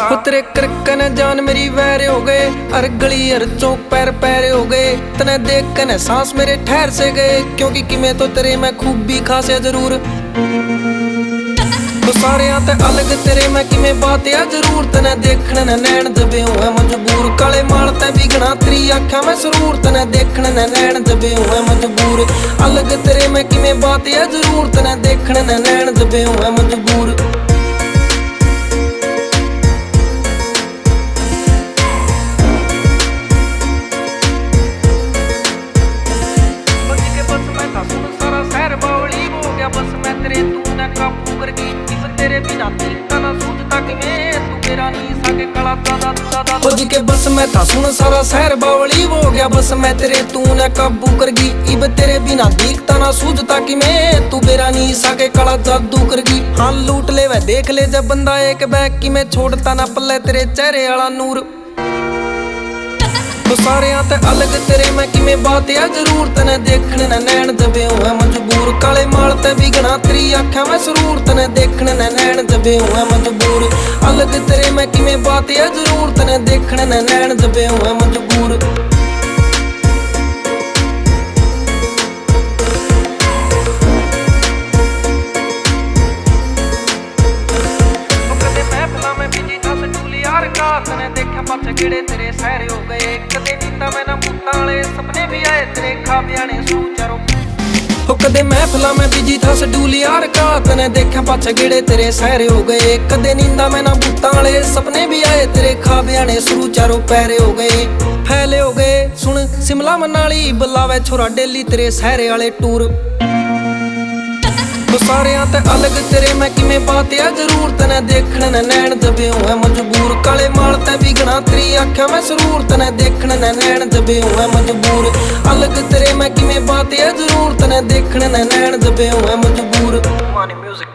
तेरे करकन जान मेरी वैर हो गए, हर गली हर चौक पैर पैर हो गए। तने देख कने सांस मेरे ठहर से गए, क्योंकि कि मैं तो तेरे मैं खूबी खासे जरूर। तो सारे आते अलग तेरे मैं कि मैं बात है जरूर। तने देखने न नैन दबे हुए मजबूर, काले मालते भी गणा तेरी आँखा में सरूर। तने देखने न नैन दबे हुए मजबूर, अलग तेरे मैं कि मैं बात है जरूर। तने देखने न नैन दबे हुए मजबूर। बस मैं तेरे तू ना काबू कर गई, तेरे बिना दिखता ना सूझता कि मैं तू मेरा नहीं सके कला दादा खोज के। बस मैं था सुन सारा शहर बावली हो गया, बस मैं तेरे तू ना काबू कर गई। इब तेरे बिना दिखता ना सूझता कि मैं तू मेरा नहीं सके कला जादू कर गई। हाँ लूट ले वह देख ले जब बंदा एक बैग की मैं छोड़ता ना पल्ले तेरे चेहरे वाला नूर। तो सारे आते अलग तेरे मैं कि मैं बात है जरूर। तने देखने न नैन दबे हुए मजबूर, काले मालते भी गणा तेरी आँखा में सरूर। तने देखने न नैन दबे हुए मजबूर, अलग तेरे मैं कि मैं बात है जरूर। तने देखने न नैन दबे हुए मजबूर। तने देखा पाछे किड़े तेरे सहरे हो गए, कदे नींदा मैं ना भूतां वाले सपने भी आए तेरे खाबियां ने सूचरो। हो कदे महफिला में बिजी था सडूल यार का, तने देखा पाछे किड़े तेरे सहरे हो गए। कदे नींदा मैं ना भूतां वाले सपने भी आए तेरे खाबियां ने शुरू चारों पैरे हो गए फैले हो गए। सुन शिमला मनाली बुलावे छोरा डेली तेरे सहरे वाले टूर। तो सारे आते अलग तेरे मैं कि मैं बात है जरूर। तने देखने न नैन दबे हुए मजबूर, काले मालते भी गणा तेरी आँखा में सरूर। तने देखने न नैन दबे हुए मजबूर, अलग तेरे मैं कि मैं बात है जरूर। तने देखने न नैन दबे हुए मजबूर।